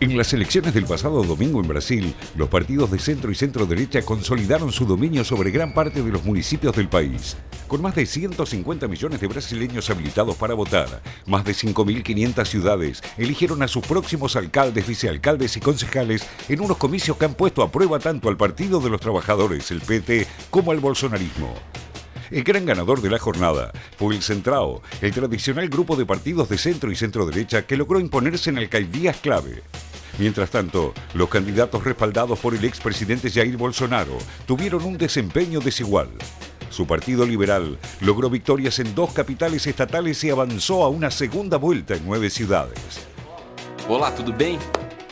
En las elecciones del pasado domingo en Brasil, los partidos de centro y centro-derecha consolidaron su dominio sobre gran parte de los municipios del país. Con más de 150 millones de brasileños habilitados para votar, más de 5.500 ciudades eligieron a sus próximos alcaldes, vicealcaldes y concejales en unos comicios que han puesto a prueba tanto al Partido de los Trabajadores, el PT, como al bolsonarismo. El gran ganador de la jornada fue el Centrão, el tradicional grupo de partidos de centro y centro-derecha que logró imponerse en alcaldías clave. Mientras tanto, los candidatos respaldados por el expresidente Jair Bolsonaro tuvieron un desempeño desigual. Su partido liberal logró victorias en 2 capitales estatales y avanzó a una segunda vuelta en 9 ciudades. Olá, tudo bem?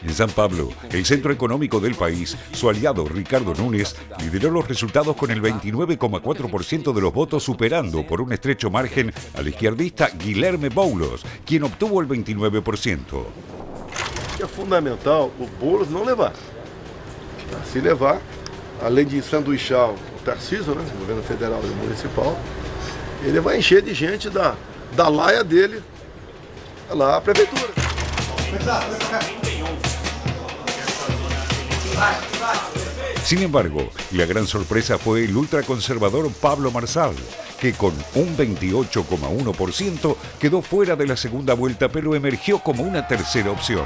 En San Pablo, el centro económico del país, su aliado Ricardo Nunes lideró los resultados con el 29,4% de los votos, superando por un estrecho margen al izquierdista Guilherme Boulos, quien obtuvo el 29%. É fundamental o Boulos não levar. Se levar, além de sanduichar o Tarcísio, né, governo federal e municipal, ele vai encher de gente da laia dele lá à prefeitura. Sin embargo, la gran sorpresa fue el ultraconservador Pablo Marçal, que con un 28,1% quedó fuera de la segunda vuelta, pero emergió como una tercera opción.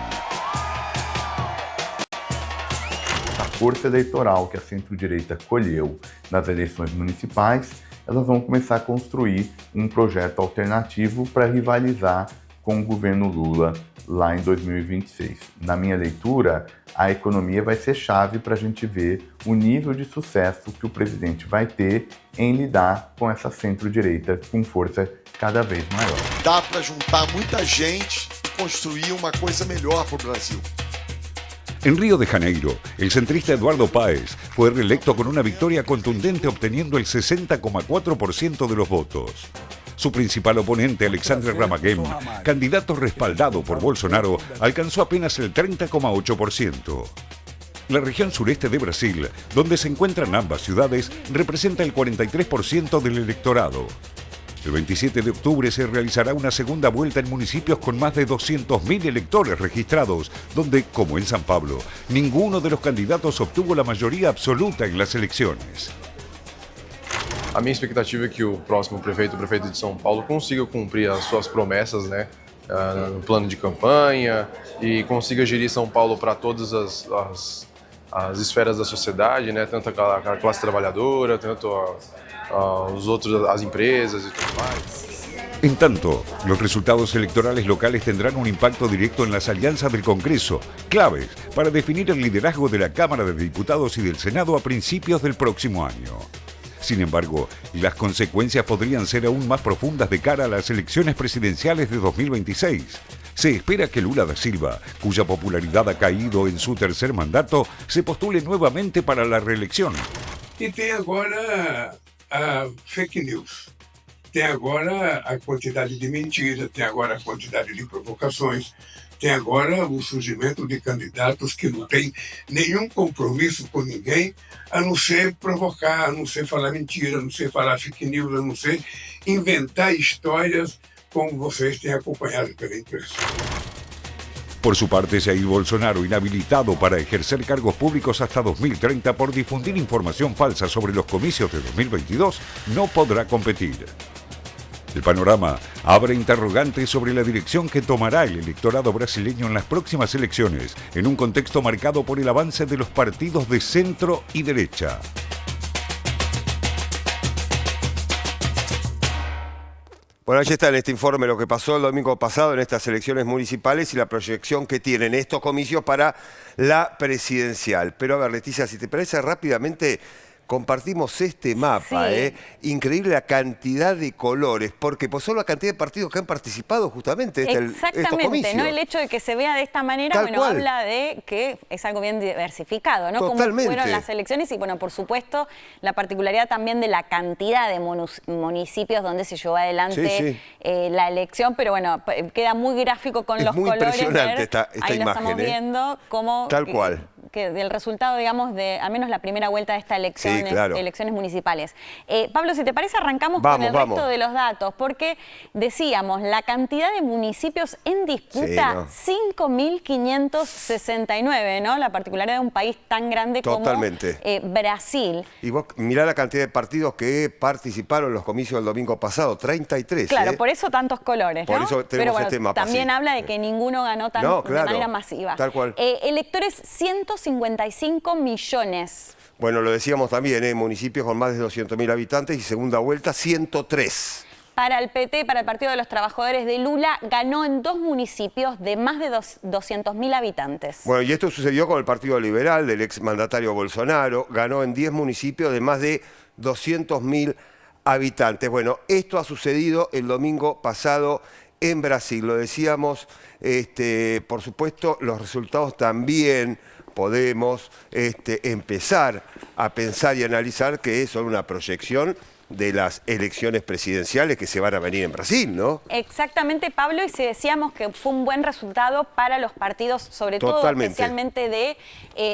A força eleitoral que a centro-direita colheu nas eleições municipais, elas vão começar a construir um projeto alternativo para rivalizar com o governo Lula lá em 2026. Na minha leitura, a economia vai ser chave para a gente ver o nível de sucesso que o presidente vai ter em lidar com essa centro-direita com força cada vez maior. Dá para juntar muita gente e construir uma coisa melhor para o Brasil. En Río de Janeiro, el centrista Eduardo Paes fue reelecto con una victoria contundente, obteniendo el 60,4% de los votos. Su principal oponente, Alexandre Ramagem, candidato respaldado por Bolsonaro, alcanzó apenas el 30,8%. La región sureste de Brasil, donde se encuentran ambas ciudades, representa el 43% del electorado. El 27 de octubre se realizará una segunda vuelta en municipios con más de 200.000 electores registrados, donde, como en San Pablo, ninguno de los candidatos obtuvo la mayoría absoluta en las elecciones. A minha expectativa é que o próximo prefeito, o prefeito de São Paulo, consiga cumprir as suas promessas, né, no plano de campanha e consiga gerir São Paulo para todas as esferas da sociedade, né, tanto a classe trabalhadora, tanto os outros, as empresas e tudo mais. En tanto, los resultados electorales locales tendrán un impacto directo en las alianzas del Congreso, claves para definir el liderazgo de la Cámara de Diputados y del Senado a principios del próximo año. Sin embargo, las consecuencias podrían ser aún más profundas de cara a las elecciones presidenciales de 2026. Se espera que Lula da Silva, cuya popularidad ha caído en su tercer mandato, se postule nuevamente para la reelección. E tem agora a fake news, tem agora a quantidade de mentiras, tem agora a quantidade de provocações, tem agora o surgimento de candidatos que não têm nenhum compromisso com ninguém, a não ser provocar, a não ser falar mentira, a não ser falar fake news, a não ser inventar histórias como vocês têm acompanhado pela imprensa. Por su parte, Jair Bolsonaro, inhabilitado para ejercer cargos públicos hasta 2030 por difundir información falsa sobre los comicios de 2022, no podrá competir. El panorama abre interrogantes sobre la dirección que tomará el electorado brasileño en las próximas elecciones, en un contexto marcado por el avance de los partidos de centro y derecha. Bueno, allí está en este informe lo que pasó el domingo pasado en estas elecciones municipales y la proyección que tienen estos comicios para la presidencial. Pero a ver, Leticia, si te parece rápidamente, compartimos este mapa, Sí. Increíble la cantidad de colores, porque pues son la cantidad de partidos que han participado justamente de estos Exactamente, comicios. ¿no? El hecho de que se vea de esta manera, Tal bueno, cual. habla de que es algo bien diversificado, ¿no? Totalmente. Cómo fueron las elecciones y, bueno, por supuesto, la particularidad también de la cantidad de municipios donde se llevó adelante la elección, pero bueno, queda muy gráfico con Es los muy colores. impresionante ver, esta ahí lo imagen, estamos viendo cómo Tal cual. del resultado, digamos, de al menos la primera vuelta de estas elecciones, elecciones municipales. Pablo, si te parece, arrancamos con el resto de los datos, porque decíamos, la cantidad de municipios en disputa, 5.569, ¿no? La particularidad de un país tan grande como Brasil. Y vos mirá la cantidad de partidos que participaron en los comicios del domingo pasado, 33. Claro, por eso tantos colores, ¿no? Por eso tenemos este mapa. También habla de que ninguno ganó de manera masiva. Tal cual. Electores, 155 millones. Bueno, lo decíamos también, municipios con más de 200.000 habitantes y segunda vuelta, 103. Para el PT, para el Partido de los Trabajadores de Lula, ganó en 2 municipios de más de 200.000 habitantes. Bueno, y esto sucedió con el Partido Liberal del exmandatario Bolsonaro, ganó en 10 municipios de más de 200.000 habitantes. Bueno, esto ha sucedido el domingo pasado en Brasil. Lo decíamos, por supuesto, los resultados también podemos empezar a pensar y analizar que son una proyección de las elecciones presidenciales que se van a venir en Brasil, ¿no? Exactamente, Pablo, y si decíamos que fue un buen resultado para los partidos, sobre todo especialmente de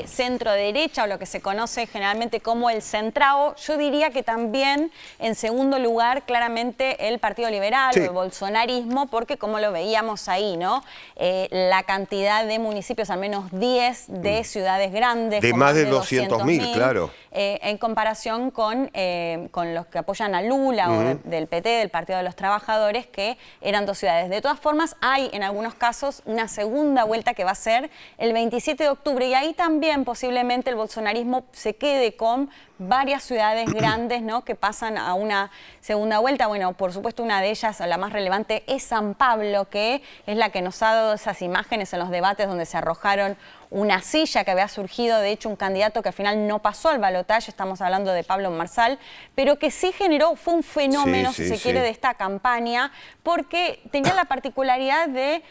centro-derecha, o lo que se conoce generalmente como el centrao, yo diría que también, en segundo lugar, claramente el Partido Liberal o el bolsonarismo, porque como lo veíamos ahí, ¿no? La cantidad de municipios, al menos 10 de ciudades grandes. De más de 200.000, claro. En comparación con los que apoyan a Lula o del PT, del Partido de los Trabajadores, que eran 2 ciudades. De todas formas, hay en algunos casos una segunda vuelta que va a ser el 27 de octubre y ahí también posiblemente el bolsonarismo se quede con varias ciudades grandes, ¿no?, que pasan a una segunda vuelta. Bueno, por supuesto, una de ellas, la más relevante, es San Pablo, que es la que nos ha dado esas imágenes en los debates donde se arrojaron una silla que había surgido, de hecho, un candidato que al final no pasó al balotaje, estamos hablando de Pablo Marçal, pero que sí generó, fue un fenómeno, si se quiere, de esta campaña, porque tenía la particularidad de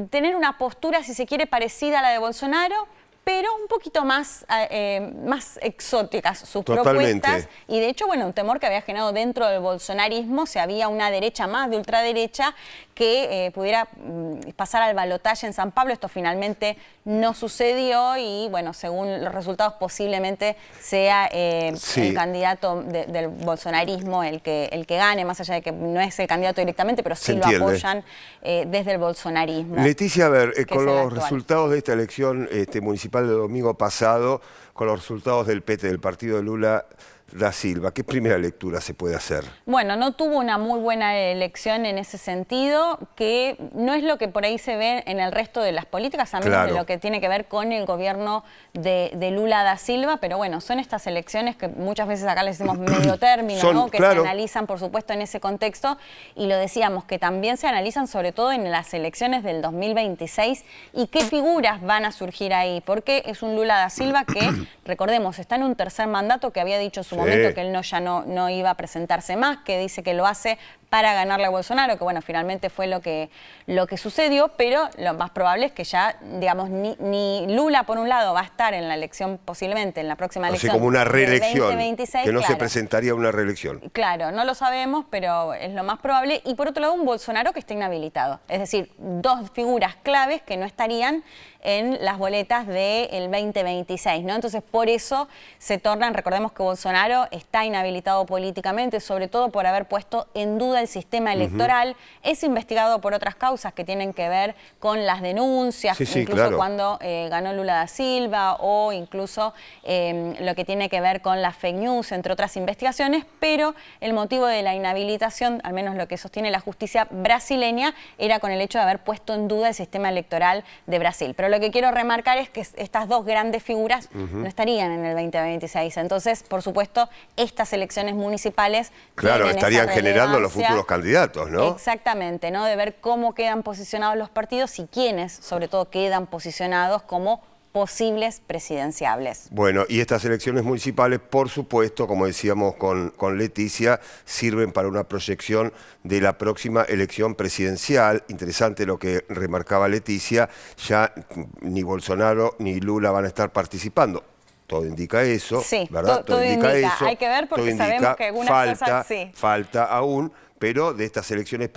tener una postura, si se quiere, parecida a la de Bolsonaro, pero un poquito más exóticas sus propuestas. Y de hecho, bueno, un temor que había generado dentro del bolsonarismo, si había una derecha más de ultraderecha que pudiera pasar al balotaje en San Pablo. Esto finalmente no sucedió y, bueno, según los resultados, posiblemente sea el candidato del bolsonarismo el que gane, más allá de que no es el candidato directamente, pero sí lo apoyan desde el bolsonarismo. Leticia, a ver, con los resultados de esta elección municipal del domingo pasado, con los resultados del PT, del partido de Lula da Silva, ¿qué primera lectura se puede hacer? Bueno, no tuvo una muy buena elección en ese sentido, que no es lo que por ahí se ve en el resto de las políticas, a menos de lo que tiene que ver con el gobierno de Lula da Silva, pero bueno, son estas elecciones que muchas veces acá les decimos medio término, ¿no?, que se analizan, por supuesto, en ese contexto, y lo decíamos, que también se analizan sobre todo en las elecciones del 2026 y qué figuras van a surgir ahí, porque es un Lula da Silva que, recordemos, está en un tercer mandato, que había dicho en su momento que él no iba a presentarse más, que dice que lo hace para ganarle a Bolsonaro, que bueno, finalmente fue lo que sucedió, pero lo más probable es que ya, digamos, ni Lula, por un lado, va a estar en la elección, posiblemente en la próxima elección. Así como una reelección, 2026, que no se presentaría una reelección. Claro, no lo sabemos, pero es lo más probable. Y por otro lado, un Bolsonaro que está inhabilitado. Es decir, 2 figuras claves que no estarían en las boletas del 2026, ¿no? Entonces, por eso se tornan, recordemos que Bolsonaro está inhabilitado políticamente, sobre todo por haber puesto en duda el sistema electoral, es investigado por otras causas que tienen que ver con las denuncias, incluso cuando ganó Lula da Silva, o incluso lo que tiene que ver con las fake news, entre otras investigaciones, pero el motivo de la inhabilitación, al menos lo que sostiene la justicia brasileña, era con el hecho de haber puesto en duda el sistema electoral de Brasil. Pero lo que quiero remarcar es que estas 2 grandes figuras no estarían en el 2026. Entonces, por supuesto, estas elecciones municipales estarían generando los futuros candidatos, ¿no? Exactamente, ¿no? De ver cómo quedan posicionados los partidos y quiénes, sobre todo, quedan posicionados como posibles presidenciables. Bueno, y estas elecciones municipales, por supuesto, como decíamos con Leticia, sirven para una proyección de la próxima elección presidencial. Interesante lo que remarcaba Leticia, ya ni Bolsonaro ni Lula van a estar participando. Todo indica eso, ¿verdad? Todo indica eso. Hay que ver porque sabemos que algunas cosas falta aún, pero de estas elecciones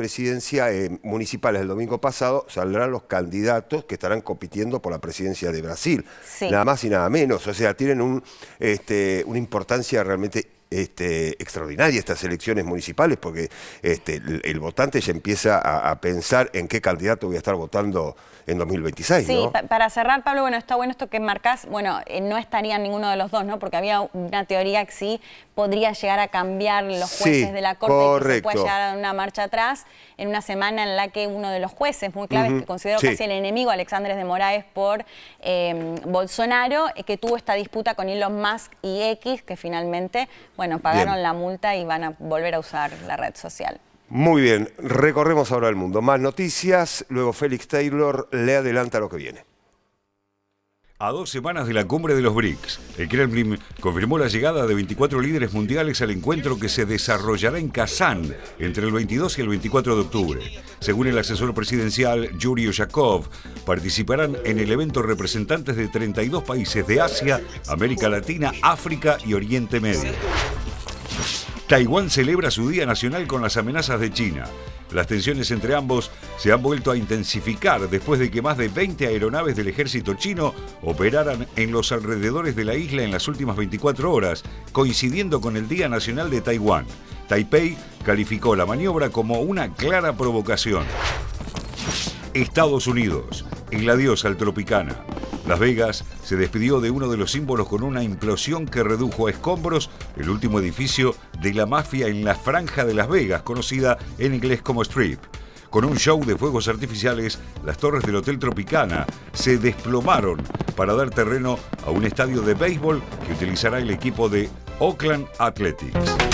municipales del domingo pasado saldrán los candidatos que estarán compitiendo por la presidencia de Brasil. Sí. Nada más y nada menos. O sea, tienen una importancia realmente extraordinaria estas elecciones municipales, porque el votante ya empieza a pensar en qué candidato voy a estar votando en 2026. Sí, ¿no? Para cerrar, Pablo, bueno, está bueno esto que marcás, bueno, no estaría ninguno de los dos, ¿no? Porque había una teoría que sí podría llegar a cambiar los jueces de la Corte, y que se puede llegar a dar una marcha atrás en una semana en la que uno de los jueces muy claves, que considero casi el enemigo, Alexandre de Moraes, por Bolsonaro, que tuvo esta disputa con Elon Musk y X, que finalmente, bueno, pagaron la multa y van a volver a usar la red social. Muy bien, recorremos ahora el mundo. Más noticias, luego Félix Taylor le adelanta lo que viene. A 2 semanas de la cumbre de los BRICS, el Kremlin confirmó la llegada de 24 líderes mundiales al encuentro que se desarrollará en Kazán entre el 22 y el 24 de octubre. Según el asesor presidencial Yuri Ushakov, participarán en el evento representantes de 32 países de Asia, América Latina, África y Oriente Medio. Taiwán celebra su Día Nacional con las amenazas de China. Las tensiones entre ambos se han vuelto a intensificar después de que más de 20 aeronaves del ejército chino operaran en los alrededores de la isla en las últimas 24 horas, coincidiendo con el Día Nacional de Taiwán. Taipei calificó la maniobra como una clara provocación. Estados Unidos, el adiós al Tropicana. Las Vegas se despidió de uno de los símbolos con una implosión que redujo a escombros el último edificio de la mafia en la Franja de Las Vegas, conocida en inglés como Strip. Con un show de fuegos artificiales, las torres del Hotel Tropicana se desplomaron para dar terreno a un estadio de béisbol que utilizará el equipo de Oakland Athletics.